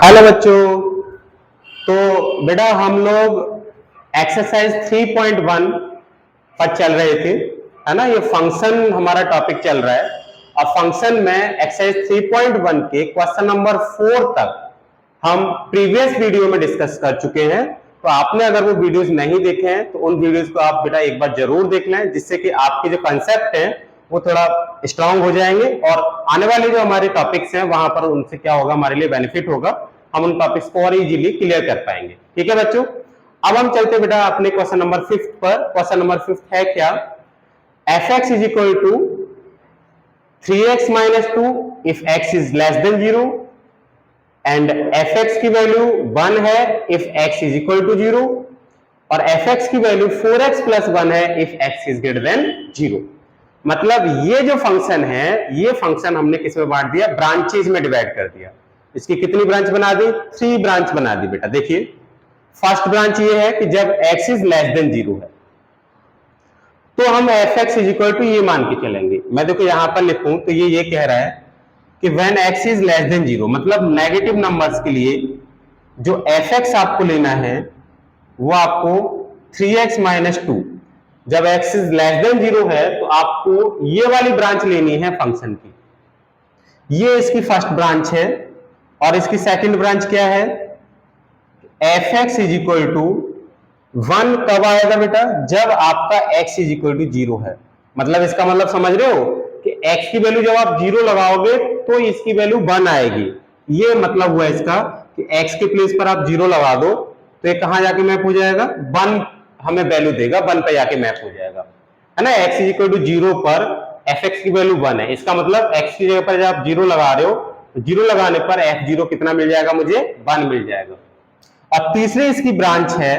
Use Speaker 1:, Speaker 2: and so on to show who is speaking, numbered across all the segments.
Speaker 1: Hello बच्चों। तो बेटा हम लोग एक्सरसाइज 3.1 पर चल रहे थे, है ना। ये फंक्शन हमारा टॉपिक चल रहा है। और फंक्शन में एक्सरसाइज 3.1 के क्वेश्चन नंबर 4 तक हम प्रीवियस वीडियो में डिस्कस कर चुके हैं। तो आपने अगर वो वीडियोस नहीं देखे हैं तो उन वीडियोस को आप बेटा एक बार जरूर देख लें, जिससे कि आपके जो कंसेप्ट हैं वो थोड़ा स्ट्रांग हो जाएंगे और आने वाले जो हमारे टॉपिक्स हैं वहां पर उनसे क्या होगा, हमारे लिए बेनिफिट होगा। हम उन टॉपिक्स को और इजीली क्लियर कर पाएंगे। ठीक है बच्चों, अब हम चलते बेटा अपने क्वेश्चन नंबर 5 पर। क्वेश्चन नंबर 5 है क्या, F X is equal to 3x minus 2 if x is less than 0 and F X की वैल्यू 1 है if x is equal to 0 और एफ एक्स की वैल्यू 4x प्लस 1 है if x is greater than 0। मतलब ये जो function है, ये फंक्शन हमने किस में बांट दिया, ब्रांचेज में डिवाइड कर दिया। इसकी कितनी ब्रांच बना दी, 3 ब्रांच बना दी बेटा। देखिए फर्स्ट ब्रांच ये है कि जब x इज लेस देन 0 है तो हम F X is equal to ये मान के चलेंगे। मैं देखो यहां पर लिखूं तो ये कह रहा है कि when x is less than 0, मतलब नेगेटिव नंबर्स के लिए जो एफ एक्स आपको लेना है वो आपको 3x माइनस 2, जब x इज लेस देन 0 है तो आपको ये वाली ब्रांच लेनी है फंक्शन की। ये इसकी फर्स्ट ब्रांच है। और इसकी सेकंड ब्रांच क्या है, F X is equal to 1 कब आएगा बेटा, जब आपका x इज इक्वल टू 0 है। मतलब इसका मतलब समझ रहे हो कि x की वैल्यू जब आप 0 लगाओगे तो इसकी वैल्यू 1 आएगी। ये मतलब हुआ इसका कि x के प्लेस पर आप 0 लगा दो तो ये कहां जाके मैप हो जाएगा, 1 हमें वैल्यू देगा, 1 पे जाके मैप हो जाएगा, है ना। x इज इक्वल टू 0 पर एफ एक्स की वैल्यू 1 है। इसका मतलब x की जगह पर जब आप 0 लगा रहे हो तो 0 लगाने पर f0 कितना मिल जाएगा, मुझे 1 मिल जाएगा। और तीसरी इसकी ब्रांच है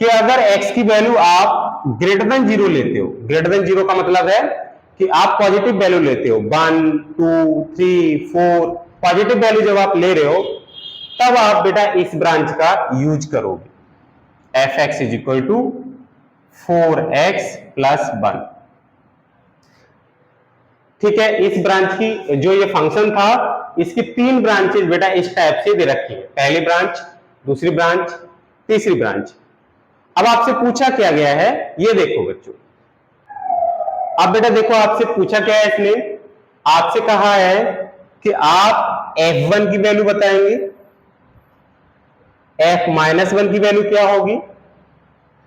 Speaker 1: कि अगर x की वैल्यू आप ग्रेटर देन 0 लेते हो, ग्रेटर देन 0 का मतलब है कि आप पॉजिटिव वैल्यू लेते हो, 1 2 3 4 पॉजिटिव वैल्यू जब आप ले रहे हो तब आप बेटा इस ब्रांच का यूज करोगे, F X is equal to 4x plus 1। ठीक है, इस ब्रांच की जो ये फंक्शन था इसकी 3 ब्रांचेस बेटा इस टाइप से दे रखी है, पहली ब्रांच, दूसरी ब्रांच, तीसरी ब्रांच। अब आपसे पूछा क्या गया है, ये देखो बच्चों। अब बेटा देखो आपसे पूछा क्या है, इसने आपसे कहा है कि आप f1 की वैल्यू बताएंगे, f माइनस 1 की वैल्यू क्या होगी,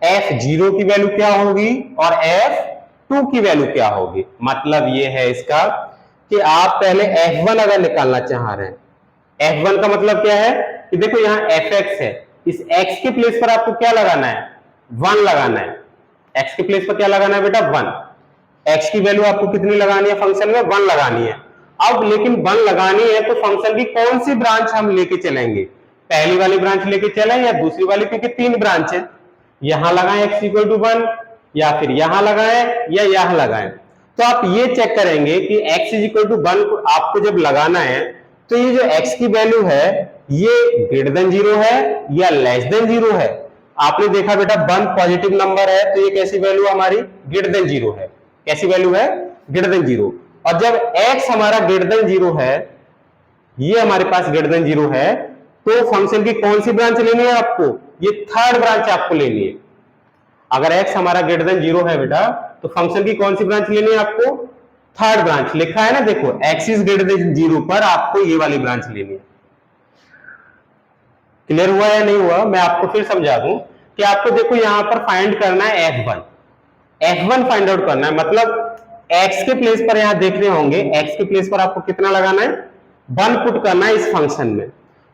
Speaker 1: f0 की वैल्यू क्या होगी और f2 की वैल्यू क्या होगी। मतलब ये है इसका कि आप पहले f1 अगर निकालना चाह रहे हैं, f1 का मतलब क्या है कि देखो यहां fx है, इस x के प्लेस पर आपको क्या लगाना है, 1 लगाना है। x के प्लेस पर क्या लगाना है बेटा, 1। x की वैल्यू आपको कितनी लगानी है फंक्शन में, 1 लगानी है। अब लेकिन 1 लगानी है तो फंक्शन की कौन सी ब्रांच हम लेके चलेंगे, पहली वाली ब्रांच लेके चलें या दूसरी वाली, क्योंकि 3 ब्रांच है। यहां लगाएं x इक्वल टू 1 या फिर यहां लगाएं या यहां लगाएं। तो आप ये चेक करेंगे कि x इज इक्वल टू 1 आपको जब लगाना है तो ये जो x की वैल्यू है ये ग्रेटर देन 0 है या लेस देन 0 है। आपने देखा बेटा 1 पॉजिटिव नंबर है तो ये कैसी वैल्यू हमारी, ग्रेटर देन 0 है। कैसी वैल्यू है, ग्रेटर देन 0। और जब x हमारा ग्रेटर देन 0 है, ये हमारे पास ग्रेटर देन 0 है, तो फंक्शन की कौन सी ब्रांच लेनी है आपको, ये थर्ड ब्रांच आपको लेनी है। अगर x हमारा ग्रेटर देन 0 है बेटा तो फंक्शन की कौन सी ब्रांच लेनी है आपको, थर्ड ब्रांच। लिखा है ना देखो, x इज ग्रेटर देन 0 पर आपको ये वाली ब्रांच लेनी है। क्लियर हुआ या नहीं हुआ, मैं आपको फिर समझा दूं कि आपको देखो यहां पर फाइंड करना है f1, f1 फाइंड आउट करना है। मतलब x के प्लेस पर यहां देख रहे होंगे, x के प्लेस पर आपको कितना लगाना है, 1 पुट करना है इस फंक्शन में।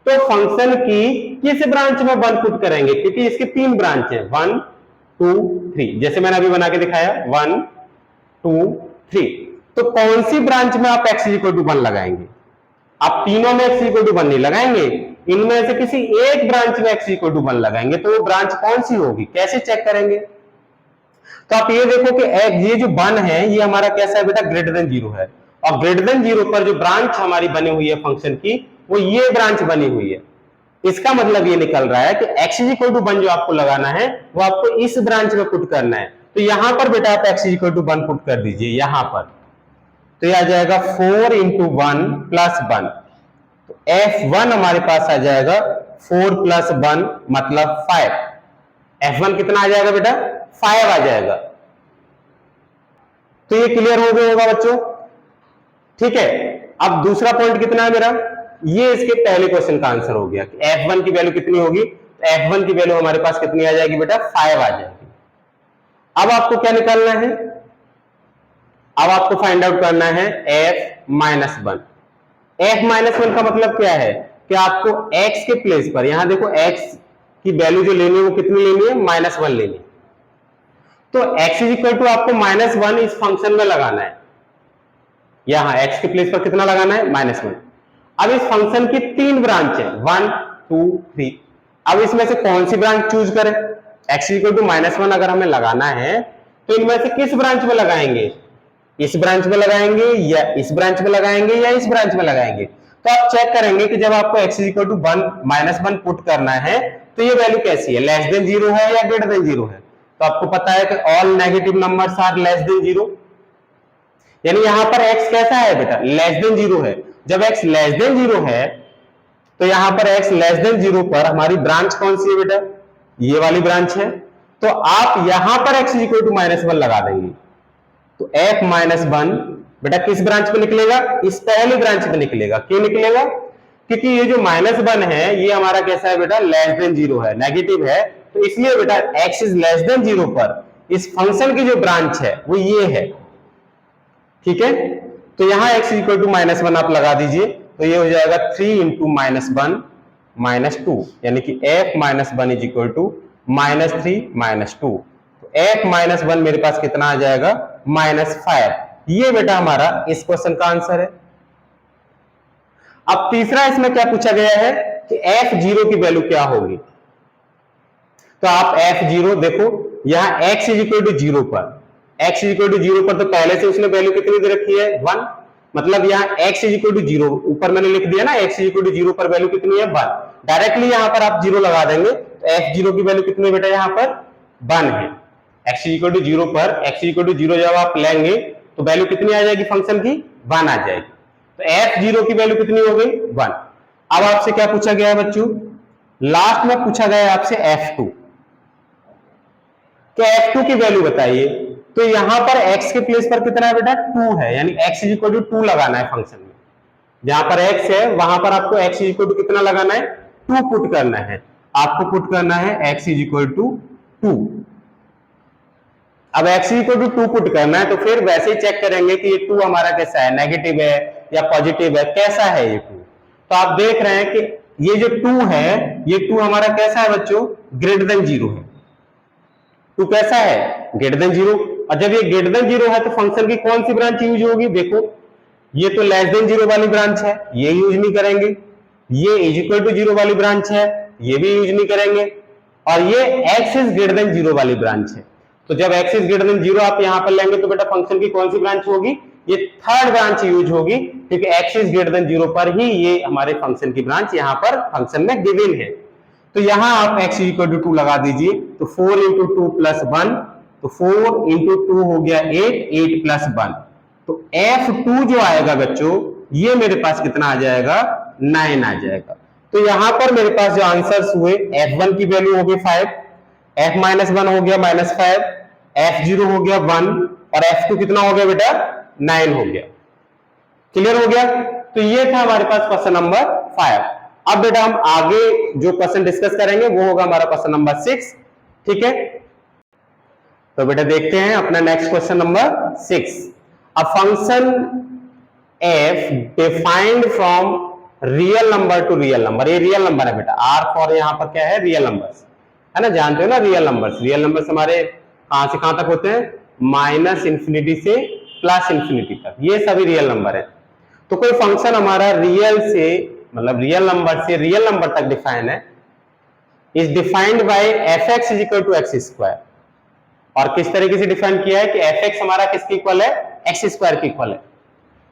Speaker 1: तो फंक्शन की किस ब्रांच में 1 पुट करेंगे, क्योंकि इसके 3 ब्रांच है, 1 2 3, जैसे मैंने अभी बना के दिखाया 1 2 3। तो कौन सी ब्रांच में आप x इक्वल टू 1 लगाएंगे, आप तीनों में x इक्वल टू 1 नहीं लगाएंगे, इनमें से किसी एक ब्रांच में x इक्वल टू 1 लगाएंगे। तो वो ब्रांच कौन सी होगी, कैसे चेक करेंगे। तो आप ये देखो कि ये जो 1 है ये हमारा कैसा है बेटा, ग्रेटर देन 0 है। और ग्रेटर देन 0 पर जो ब्रांच हमारी बनी हुई है फंक्शन की, वो ये ब्रांच बनी हुई है। इसका मतलब ये निकल रहा है कि x इक्वल टू 1 जो आपको लगाना है वो आपको इस ब्रांच में पुट करना है। तो यहां पर बेटा आप x इक्वल टू 1 पुट कर दीजिए यहां पर, तो यह आ जाएगा 4 इंटू 1 प्लस 1। तो F1 हमारे पास आ जाएगा 4 + 1 मतलब 5। F1 कितना आ जाएगा बेटा? 5 आ जाएगा। तो ये क्लियर हो गया होगा बच्चों, ठीक है। अब दूसरा पॉइंट कितना है मेरा, ये इसके पहले क्वेश्चन का आंसर हो गया कि F1 की वैल्यू कितनी होगी। तो F1 की वैल्यू हमारे पास कितनी आ जाएगी बेटा? 5 आ जाएगी। अब आपको क्या निकालना है? अब आपको फाइंड आउट करना है F-1। F-1 का मतलब क्या है कि आपको x के प्लेस पर, यहां देखो x की वैल्यू जो लेनी है वो कितनी लेनी है? -1 लेनी है। तो x = आपको -1 इस फंक्शन में लगाना है। यहां x के प्लेस पर कितना लगाना है? -1। अब इस फंक्शन की 3 ब्रांच है, 1 2 3। अब इसमें से कौन सी ब्रांच चूज करें? x = -1 अगर हमें लगाना है तो इनमें से किस ब्रांच में लगाएंगे? इस ब्रांच में लगाएंगे या इस ब्रांच में लगाएंगे या इस ब्रांच में लगाएंगे? तो आप चेक करेंगे कि जब आपको x = 1 पुट करना है तो ये वैल्यू कैसी है? लेस देन 0 है या ग्रेटर देन 0 है? तो आपको पता है कि all negative numbers are less than 0, यानी यहां पर x कैसा है बेटा? लेस देन 0 है। जब x लेस देन 0 है तो यहां पर x लेस देन 0 पर हमारी ब्रांच कौन सी है बेटा? ये वाली ब्रांच है। तो आप यहां पर x = -1 लगा देंगे। तो F-1 बेटा किस ब्रांच में निकलेगा? इस पहली ब्रांच में निकलेगा। क्यों निकलेगा? क्योंकि ये जो -1 है ये हमारा कैसा है बेटा? लेस देन 0 है, नेगेटिव है। तो इसलिए बेटा x इज लेस देन 0 पर इस फंक्शन की जो ब्रांच है वो ये है, ठीक है। तो यहां x = -1 आप लगा दीजिए, तो ये हो जाएगा 3 × -1 -2, यानी कि F-1 = -3 -2। तो F-1 मेरे पास कितना आ जाएगा? -5। ये बेटा हमारा इस क्वेश्चन का आंसर है। अब तीसरा इसमें क्या पूछा गया है कि F0 की वैल्यू क्या होगी। तो आप F0 देखो, यहां x = 0 पर, x = 0 पर तो पहले से उसने वैल्यू कितनी दे रखी है? 1। मतलब यहाँ x = 0, ऊपर मैंने लिख दिया ना x = 0 पर वैल्यू कितनी है? 1। डायरेक्टली यहां पर आप 0 लगा देंगे तो F0 की वैल्यू कितनी है बेटा? यहां पर 1 है। x = 0 पर x = 0 जब आप लेंगे तो वैल्यू कितनी आ जाएगी फंक्शन की? 1 आ जाएगी। तो F0 की वैल्यू कितनी हो गई? 1। अब आपसे क्या पूछा गया है बच्चों? लास्ट में पूछा गया है आपसे F2 कि F2 की वैल्यू बताइए। तो यहां पर x के प्लेस पर कितना है बेटा? 2 है, यानी x = 2 लगाना है फंक्शन में। जहां पर x है वहां पर आपको x = कितना लगाना है? 2 पुट करना है। आपको पुट करना है x = 2। अब x = 2 पुट करना है तो फिर वैसे ही चेक करेंगे कि ये 2 हमारा कैसा है? नेगेटिव है या पॉजिटिव है? कैसा है ये 2? तो आप देख रहे हैं कि ये जो 2 है ये 2 हमारा कैसा है बच्चों? ग्रेटर देन 0 है। 2 कैसा है? Greater than 0। और जब ये ग्रेटर देन 0 है तो फंक्शन की कौन सी ब्रांच यूज होगी? देखो, ये तो लेस देन 0 वाली ब्रांच है, ये यूज नहीं करेंगे। ये = 0 वाली ब्रांच है, ये भी यूज नहीं करेंगे। और ये x इज ग्रेटर देन 0 वाली ब्रांच है। तो जब x इज ग्रेटर देन 0 आप यहां पर लेंगे तो बेटा फंक्शन की कौन सी ब्रांच होगी? ये थर्ड ब्रांच यूज होगी, क्योंकि x इज ग्रेटर देन 0 पर ही ये हमारे फंक्शन की ब्रांच यहां पर फंक्शन में गिवन है। तो यहां आप x = 2 लगा दीजिए। तो 4 × 2 + 1, तो 4 × 2 हो गया 8, 8 + 1। तो F2 जो आएगा बच्चों ये मेरे पास कितना आ जाएगा? 9 आ जाएगा। तो यहां पर मेरे पास जो आंसर्स हुए, F1 की वैल्यू हो गई 5, F-1 हो गया -5, F0 हो गया 1 और F2 कितना हो गया बेटा? 9 हो गया। क्लियर हो गया? तो ये था हमारे पास क्वेश्चन नंबर 5। अब बेटा हम आगे जो क्वेश्चन डिस्कस करेंगे वो होगा हमारा क्वेश्चन नंबर 6, ठीक है। तो बेटा देखते हैं अपना next question number 6। A function f defined from real number two real number. ये रियल नंबर है बेटा, r फॉर यहां पर क्या है? रियल नंबर्स है ना, जानते हो ना रियल नंबर्स। रियल नंबर्स हमारे कहां से कहां तक होते हैं? -∞ से +∞ तक, ये सभी रियल नंबर है। तो कोई फंक्शन हमारा रियल से, मतलब रियल नंबर से रियल नंबर तक डिफाइन है, is defined by f(x = x²। और किस तरीके से डिफाइन किया है कि f(x) हमारा किसके इक्वल है? x² के इक्वल है।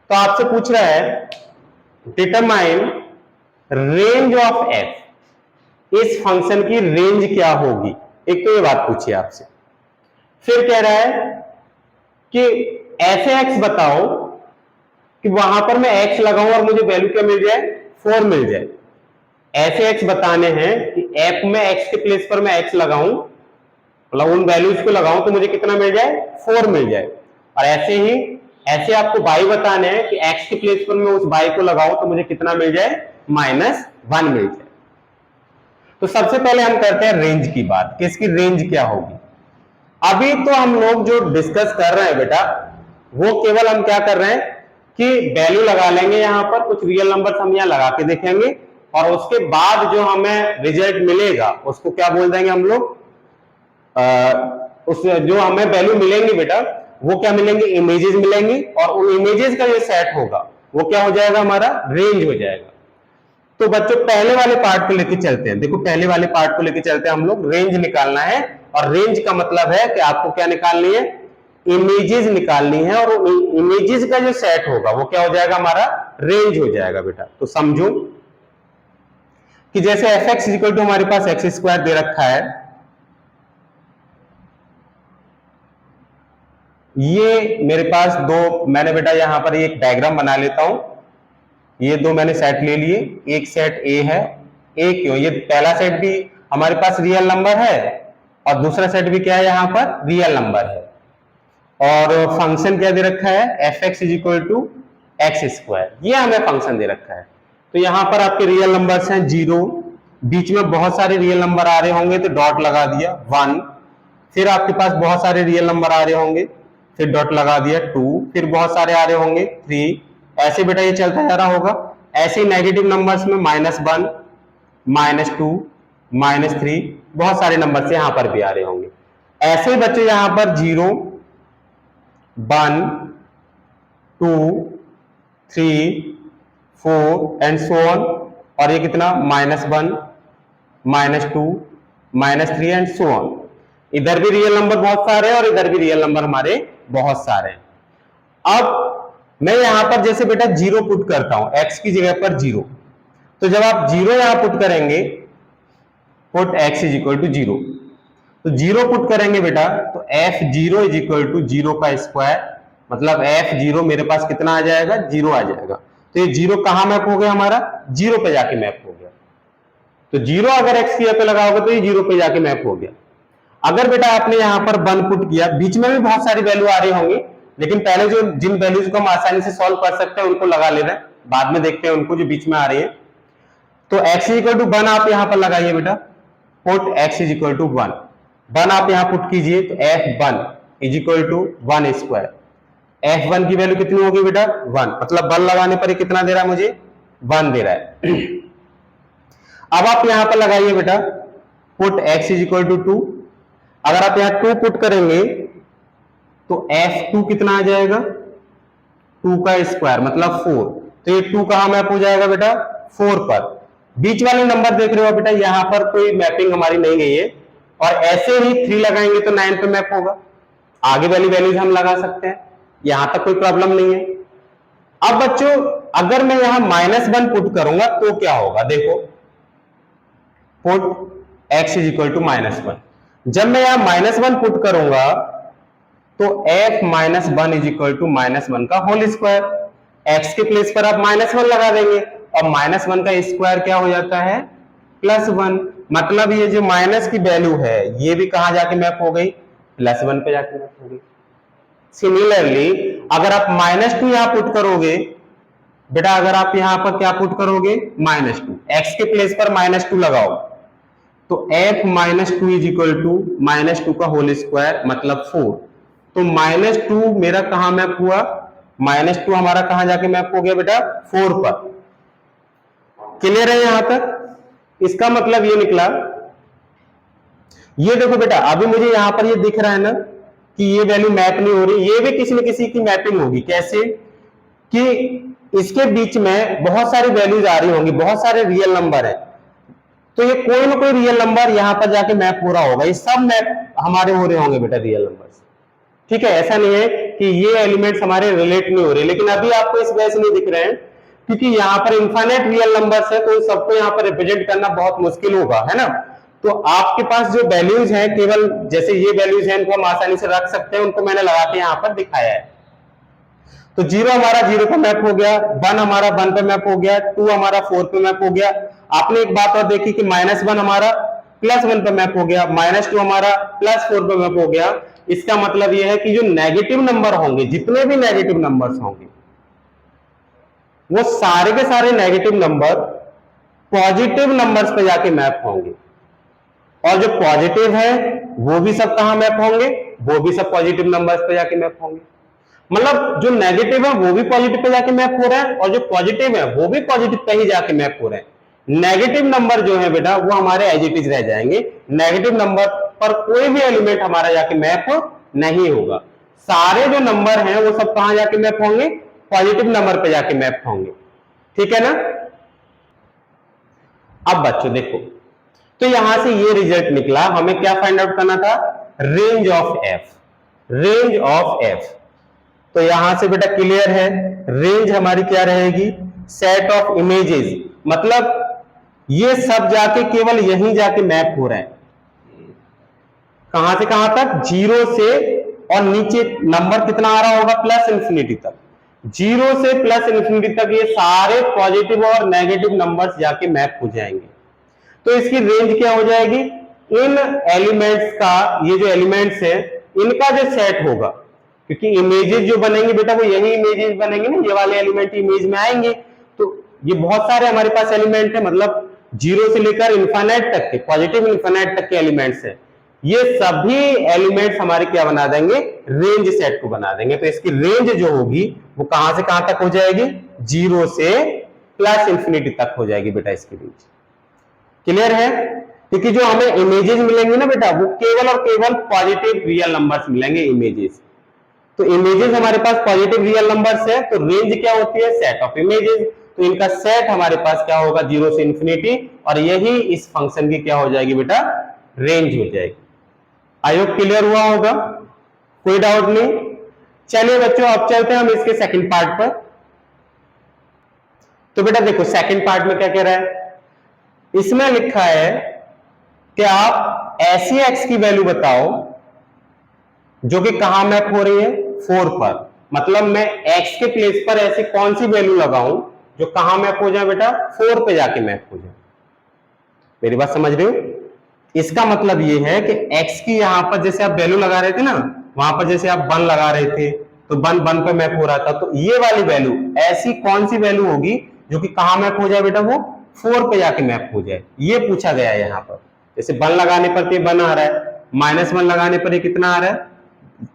Speaker 1: तो आपसे पूछ रहा है डिटरमाइन रेंज ऑफ f, इस फंक्शन की रेंज क्या होगी। एक तो ये बात पूछी आपसे। फिर कह रहा है कि ऐसे x बताओ कि वहां पर मैं x लगाऊं और मुझे वैल्यू क्या मिल जाए? 4 मिल जाए। ऐसे एक्स बताने हैं कि एफ में एक्स के प्लेस पर मैं एक्स लगाऊं, मतलब उन वैल्यूज को लगाऊं तो मुझे कितना मिल जाए, 4 मिल जाए। और ऐसे आपको बाई बताने हैं कि एक्स के प्लेस पर मैं उस बाई को लगाऊं तो मुझे कितना मिल जाए, -1 मिल जाए। तो सबसे पहले हम करते हैं रेंज की बात कि इसकी रेंज क्या होगी। अभी तो हम लोग जो डिस्कस कर रहे हैं बेटा, वो केवल हम क्या कर रहे हैं कि वैल्यू लगा लेंगे, यहां पर कुछ रियल नंबर हम यहां लगा के देखेंगे और उसके बाद जो हमें रिजल्ट मिलेगा उसको क्या बोल देंगे हम लोग, उस जो हमें वैल्यू मिलेंगी बेटा वो क्या मिलेंगे, इमेजेस मिलेंगी, और उन इमेजेस का जो सेट होगा वो क्या हो जाएगा, हमारा रेंज हो जाएगा। तो बच्चों पहले वाले पार्ट को लेके चलते हैं। देखो पहले वाले पार्ट को लेके चलते हैं, हम लोग रेंज निकालना है, और रेंज का मतलब है कि आपको क्या निकालनी है, इमेजेस निकालनी है, और इमेजेस का जो सेट होगा वो क्या हो जाएगा, हमारा रेंज हो जाएगा बेटा। तो समझो कि जैसे एफ एक्स इक्वल टू हमारे पास एक्स स्क्वायर दे रखा है, ये मेरे पास दो, मैंने बेटा यहां पर एक डायग्राम बना लेता हूं। ये दो मैंने सेट ले लिए, एक सेट ए है, ए क्यों, ये पहला सेट भी हमारे पास रियल नंबर है और दूसरा सेट भी क्या है, यहां पर रियल नंबर है। और फंक्शन क्या दे रखा है, F X is equal to X square, ये हमें फंक्शन दे रखा है। तो यहां पर आपके रियल नंबर्स हैं 0, बीच में बहुत सारे रियल नंबर आ रहे होंगे तो डॉट लगा दिया 1, फिर आपके पास बहुत सारे रियल नंबर आ रहे होंगे, फिर डॉट लगा दिया 2, फिर बहुत सारे आ रहे होंगे 3, ऐसे बेटा ये चलता जा रहा होगा। ऐसे नेगेटिव नंबर्स में -1, -2, -3, बहुत सारे नंबर यहां पर भी आ रहे होंगे। ऐसे बच्चे यहां पर 0, 1, 2, 3, 4 एंड सो ऑन, और ये कितना -1, -2, -3 एंड सो ऑन। इधर भी रियल नंबर बहुत सारे हैं और इधर भी रियल नंबर हमारे बहुत सारे हैं। अब मैं यहां पर जैसे बेटा 0 पुट करता हूं, x की जगह पर 0, तो जब आप 0 यहां पुट करेंगे, put x is equal to 0, तो 0 पुट करेंगे बेटा तो f0 इज इक्वल टू 0 का स्क्वायर, मतलब f0 मेरे पास कितना आ जाएगा, 0 आ जाएगा। तो ये 0 कहां मैप हो गया, हमारा 0 पे जाके मैप हो गया। तो 0 अगर x की जगह पे लगाओगे तो ये 0 पे जाके मैप हो गया। अगर बेटा आपने यहां पर 1 पुट किया, बीच में भी बहुत सारी वैल्यू आ रही होंगी, लेकिन पहले जो जिन वैल्यूज को हम आसानी से सॉल्व कर सकते हैं उनको लगा ले रहे हैं, बाद में देखते हैं उनको जो बीच में आ रही है। तो x इज इक्वल टू 1 आप यहां पर लगाइए बेटा, put x is equal to 1, 1 आप यहां पुट कीजिए तो f1 is equal to 1 square, f1 की वैल्यू कितनी होगी बेटा 1, मतलब 1 लगाने पर ये कितना दे रहा है मुझे, 1 दे रहा है। अब आप यहां पर लगाइए बेटा put x is equal to 2, अगर आप यहां 2 पुट करेंगे तो f2 कितना आ जाएगा, 2 का स्क्वायर मतलब 4, तो ये 2 कहां मैप हो जाएगा बेटा 4 पर। बीच वाले नंबर देख रहे हो बेटा, यहां पर कोई मैपिंग हमारी नहीं गई है, और ऐसे ही 3 लगाएंगे तो 9 पे मैप होगा। आगे वाली वैल्यूज हम लगा सकते हैं, यहां तक कोई प्रॉब्लम नहीं है। अब बच्चों अगर मैं यहां -1 पुट करूंगा तो क्या होगा, देखो put x is equal to -1, जब मैं यहां -1 पुट करूंगा तो f -1 इज इक्वल टू -1 का होल स्क्वायर, x के प्लेस पर आप -1 लगा देंगे और -1 का स्क्वायर क्या हो जाता है +1, मतलब ये जो माइनस की वैल्यू है ये भी कहां जाके मैप हो गई, +1 पे जाके मैप हो गई। सिमिलरली अगर आप -2 यहां पुट करोगे बेटा, अगर आप यहां पर क्या पुट करोगे -2, x के प्लेस पर -2 लगाओ तो f -2 इज इक्वल टू -2 का होल स्क्वायर मतलब 4, तो -2 मेरा कहां मैप हुआ, -2 हमारा कहां जाके मैप हो गया बेटा 4 पर। क्लियर है यहां तक, इसका मतलब ये निकला, ये देखो बेटा अभी मुझे यहां पर ये दिख रहा है ना कि ये वैल्यू मैप नहीं हो रही, ये भी किसी न किसी की मैपिंग होगी। कैसे कि इसके बीच में बहुत सारी वैल्यूज आ रही होंगी, बहुत सारे रियल नंबर है, तो ये कोई ना कोई रियल नंबर यहां पर जाके मैप हो रहा होगा, ये सब मैप हमारे हो रहे होंगे बेटा रियल नंबर। ठीक है, ऐसा नहीं है कि ये एलिमेंट्स हमारे रिलेट नहीं हो रहे, लेकिन अभी आपको इस वजह से नहीं दिख रहे हैं क्योंकि यहाँ पर इनफाइनाइट रियल नंबर्स है, तो सबको यहाँ पर रिप्रेजेंट करना बहुत मुश्किल होगा, है ना। तो आपके पास जो वैल्यूज हैं, केवल जैसे ये वैल्यूज हैं इनको हम आसानी से रख सकते हैं, उनको मैंने लगा के यहाँ पर दिखाया है। तो 0 हमारा 0 पे मैप हो गया, 1 हमारा 1 पे मैप हो गया, 2 हमारा 4 पे मैप हो गया। आपने एक बात और देखी कि -1 हमारा +1 पे मैप हो गया, -2 हमारा +4 पे मैप हो गया। इसका मतलब यह है कि जो नेगेटिव नंबर होंगे, जितने भी नेगेटिव नंबर्स होंगे, वो सारे के सारे नेगेटिव नंबर पॉजिटिव नंबर्स पे जाके मैप होंगे, और जो पॉजिटिव है वो भी सब कहां मैप होंगे, वो भी सब पॉजिटिव नंबर्स पे जाके मैप होंगे। मतलब जो नेगेटिव है वो भी पॉजिटिव पे जाके मैप हो रहा है, और जो पॉजिटिव है वो भी पॉजिटिव पे ही जाके मैप हो रहे हैं। नेगेटिव नंबर जो है बेटा वो हमारे एज इट इज रह जाएंगे, नेगेटिव नंबर पर कोई भी एलिमेंट हमारा जाके मैप नहीं होगा। सारे जो नंबर हैं वो सब कहां जाके मैप होंगे, पॉजिटिव नंबर पे जाके मैप होंगे। ठीक है ना। अब बच्चों देखो, तो यहां से ये रिजल्ट निकला, हमें क्या फाइंड आउट करना था, range of F, range of F. तो यहां से बेटा क्लियर है, रेंज हमारी क्या रहेगी, सेट ऑफ इमेजेस, मतलब ये सब जाके केवल यहीं जाके मैप हो रहे हैं। कहां से कहां तक, 0 से, और नीचे नंबर कितना आ रहा होगा, +∞ तक। 0 से +∞ तक ये सारे पॉजिटिव और नेगेटिव नंबर्स जाके मैप हो जाएंगे। तो इसकी रेंज क्या हो जाएगी, इन एलिमेंट्स का, ये जो एलिमेंट्स है इनका जो सेट होगा, क्योंकि इमेजेस जो बनेंगे बेटा वो यही इमेजेस बनेंगे ना, ये वाले एलिमेंट इमेज में आएंगे। तो ये बहुत सारे हमारे पास एलिमेंट है, मतलब 0 से लेकर इनफाइनाइट तक के, पॉजिटिव इनफाइनाइट तक के एलिमेंट्स है। ये सभी एलिमेंट्स हमारे क्या बना देंगे, रेंज सेट को बना देंगे। तो इसकी रेंज जो होगी वो कहां से कहां तक हो जाएगी, 0 से +∞ तक हो जाएगी बेटा इसकी रेंज। क्लियर है। क्योंकि जो हमें इमेजेस मिलेंगे ना बेटा वो केवल और केवल पॉजिटिव रियल नंबर्स मिलेंगे इमेजेस। तो इमेजेस हमारे पास पॉजिटिव रियल नंबर्स है, तो रेंज क्या होती है, सेट ऑफ इमेजेस। तो इनका सेट हमारे पास क्या होगा, 0 से ∞, और यही इस फंक्शन की क्या हो जाएगी बेटा, रेंज हो जाएगी। आई होप क्लियर हुआ होगा, कोई डाउट नहीं। चलिए बच्चों अब चलते हैं हम इसके सेकंड पार्ट पर। तो बेटा देखो सेकंड पार्ट में क्या कह रहा है, इसमें लिखा है कि आप ऐसी एक्स की वैल्यू बताओ जो कि कहां मैप हो रही है, 4 पर। मतलब मैं एक्स के प्लेस पर ऐसी कौन सी वैल्यू लगाऊं जो कहां मैप हो जाए बेटा, 4 पे जाके मैप हो जाए। मेरी बात समझ रहे हो। इसका मतलब ये है कि x की यहां पर जैसे आप वैल्यू लगा रहे थे ना, वहां पर जैसे आप 1 लगा रहे थे तो 1 पे मैप हो रहा था, तो ये वाली वैल्यू ऐसी कौन सी वैल्यू होगी जो कि कहां मैप हो जाए बेटा, वो 4 पे जाके मैप हो जाए, ये पूछा गया है यहाँ पर। जैसे 1 लगाने पर ये 1 आ रहा है, -1 लगाने पर ये कितना आ रहा है,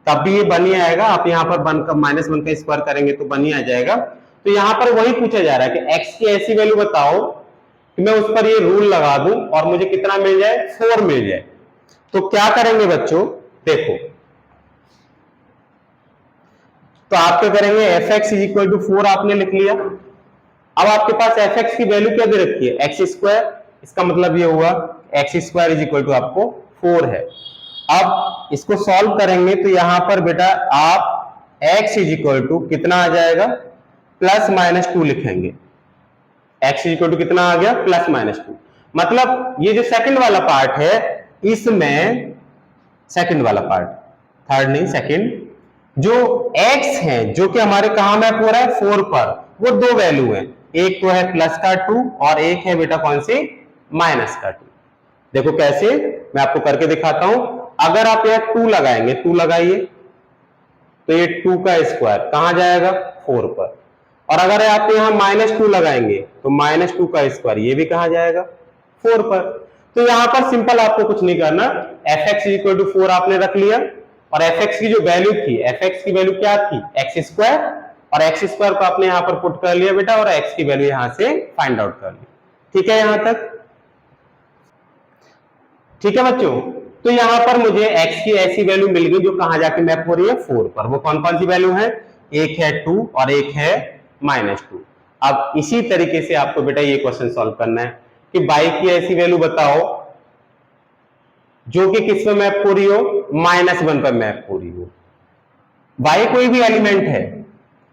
Speaker 1: तब भी ये 1 ही आएगा। आप यहाँ पर 1 का -1 का स्क्वायर करेंगे तो 1 ही आ जाएगा। तो यहाँ पर वही पूछा जा रहा है कि x की ऐसी वैल्यू बताओ कि मैं उस पर ये रूल लगा दूं और मुझे कितना मिल जाए, 4 मिल जाए। तो क्या करेंगे बच्चों, देखो तो आप क्या करेंगे, fx = 4 आपने लिख लिया। अब आपके पास fx की वैल्यू क्या दे रखी है, x²। इसका मतलब ये हुआ x² = आपको 4 है। अब इसको सॉल्व करेंगे तो यहां पर बेटा आप x = कितना आ जाएगा, +-2 लिखेंगे। x = कितना आ गया, +-2। मतलब ये जो सेकंड वाला पार्ट है इसमें, सेकंड वाला पार्ट, थर्ड नहीं सेकंड, जो x है जो कि हमारे कहां मैप हो रहा है, 4 पर, वो दो वैल्यू है, एक तो है +2 और एक है बेटा कौन सी, -2। देखो कैसे, मैं आपको करके दिखाता हूं। अगर आप यहां 2 लगाएंगे, 2 लगाइए, तो ये 2 का स्क्वायर कहां जाएगा, 4 पर। और अगर आप यहां -2 लगाएंगे तो -2 का स्क्वायर ये भी कहां जाएगा, 4 पर। तो यहां पर सिंपल आपको कुछ नहीं करना, fx = 4 आपने रख लिया, और fx की जो वैल्यू थी, fx की वैल्यू क्या थी, x², और x² को आपने यहां पर पुट कर लिया बेटा, और x की वैल्यू यहां से फाइंड आउट कर ली। ठीक है यहां तक, ठीक है बच्चों। तो यहां पर मुझे x की ऐसी वैल्यू मिल गई जो कहां जाके मैप हो रही है, 4 पर। वो कौन कौन सी वैल्यू है, एक है 2 और एक है -2। अब इसी तरीके से आपको बेटा ये क्वेश्चन सॉल्व करना है कि y की ऐसी वैल्यू बताओ जो कि किस पे मैप हो रही हो, -1 पर मैप हो रही हो। y कोई भी एलिमेंट है,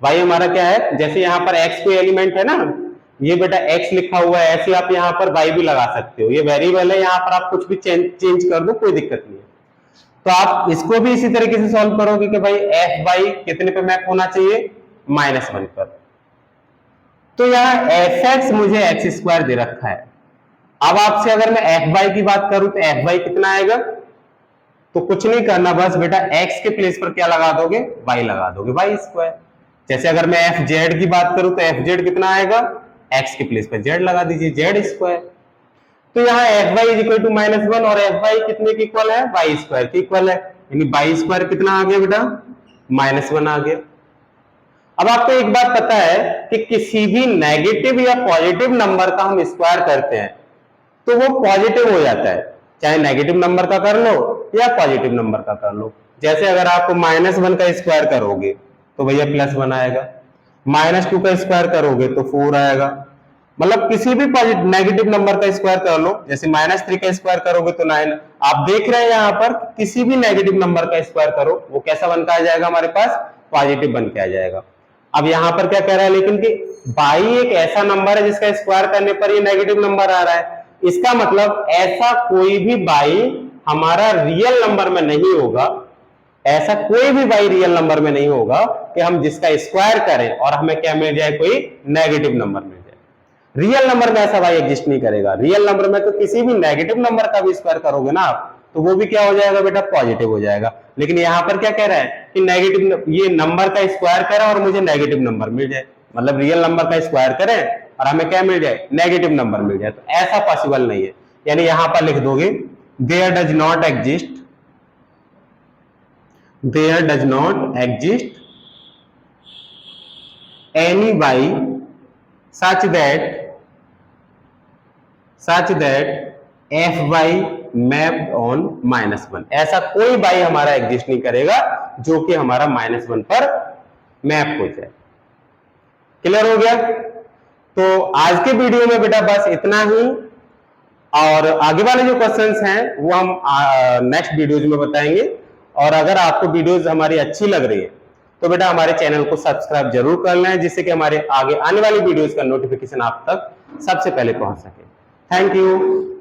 Speaker 1: y हमारा क्या है, जैसे यहां पर x कोई एलिमेंट है ना, ये बेटा x लिखा हुआ है, ऐसे आप यहां पर y भी लगा सकते हो। ये वेरिएबल है, यहां पर आप कुछ भी चेंज कर दो, कोई दिक्कत नहीं है। तो आप इसको भी इसी तरीके से सॉल्व करोगे कि भाई fy कितने पे मैप होना चाहिए, -1 पर। तो यहाँ fx मुझे x² दे रखा है। अब आपसे अगर मैं fy की बात करूं तो fy कितना आएगा, तो कुछ नहीं करना, बस बेटा x के प्लेस पर क्या लगा दोगे, y लगा दोगे, y²। जैसे अगर मैं fz की बात करूं तो fz कितना आएगा, x के प्लेस पर z लगा दीजिए, z²। तो यहाँ fy इज -1 और fy कितने के इक्वल है, y² के इक्वल है, यानी y² कितना आ गया बेटा, -1 आ गया। अब आपको एक बात पता है कि किसी भी नेगेटिव या पॉजिटिव नंबर का हम स्क्वायर करते हैं तो वो पॉजिटिव हो जाता है, चाहे नेगेटिव नंबर का कर लो या पॉजिटिव नंबर का कर लो। जैसे अगर आप -1 का स्क्वायर करोगे तो भैया +1 आएगा, -2 का स्क्वायर करोगे तो 4 आएगा, मतलब किसी भी नेगेटिव नंबर का स्क्वायर कर लो, जैसे -3 का स्क्वायर करोगे तो 9। आप देख रहे हैं यहाँ पर किसी भी नेगेटिव नंबर का स्क्वायर करो वो कैसा बन के आ जाएगा, हमारे पास पॉजिटिव बन के आ जाएगा। अब यहाँ पर क्या कह रहा है लेकिन कि बाई एक ऐसा नंबर है जिसका स्क्वायर करने पर ये नेगेटिव नंबर आ रहा है, इसका मतलब ऐसा कोई भी बाई हमारा रियल नंबर में नहीं होगा, ऐसा कोई भी बाई रियल नंबर में नहीं होगा कि हम जिसका स्क्वायर करें और हमें क्या मिल जाए, कोई नेगेटिव नंबर मिल जाए। रियल नंबर में ऐसा बाई एग्जिस्ट नहीं करेगा। रियल नंबर में तो किसी भी नेगेटिव नंबर का भी स्क्वायर करोगे ना आप तो वो भी क्या हो जाएगा बेटा, पॉजिटिव हो जाएगा। लेकिन यहाँ पर क्या कह रहा है कि नेगेटिव, ये नंबर का स्क्वायर करें और मुझे नेगेटिव नंबर मिल जाए, मतलब रियल नंबर का स्क्वायर करें और हमें क्या मिल जाए, नेगेटिव नंबर मिल जाए, तो ऐसा पॉसिबल नहीं है। यानी यहां पर लिख दोगे there does not exist any y such that fy mapped on -1। ऐसा कोई बाई हमारा एग्जिस्ट नहीं करेगा जो कि हमारा -1 पर मैप हो जाए। क्लियर हो गया? तो आज के वीडियो में बेटा बस इतना ही, और आगे वाले जो क्वेश्चंस हैं वो हम नेक्स्ट वीडियोज में बताएंगे। और अगर आपको वीडियोज हमारी अच्छी लग रही है तो बेटा हमारे चैनल को सब्सक्राइब जरूर कर लें, जिससे कि हमारे आगे आने वाली वीडियोज का नोटिफिकेशन आप तक सबसे पहले पहुंच सके। Thank you.